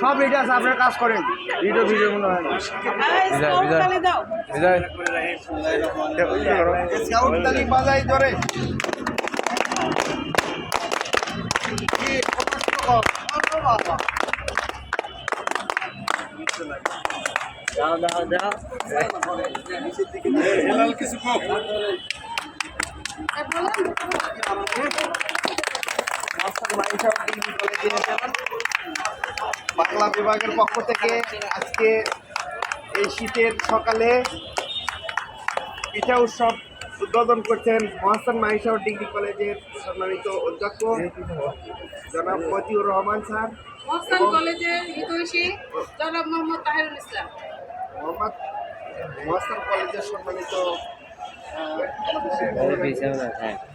সব এটা আছে, আপনার কাজ করেন। ভিডিও ভিডিও মনে হয় বাজাই ধরে কিছু বাংলা বিভাগের পক্ষ থেকে আজকে এই শীতের সকালে পিঠা উৎসব উদ্বোধন করছেন মহাস্থান মাইশাওর ডিগ্রি কলেজের সম্মানিত অধ্যক্ষ জনাব মতিউর রহমান স্যার, মহাস্থান কলেজের হিতৈষী জনাব মোহাম্মদ তাহিরুল ইসলাম, মহাস্থান কলেজের সম্মানিত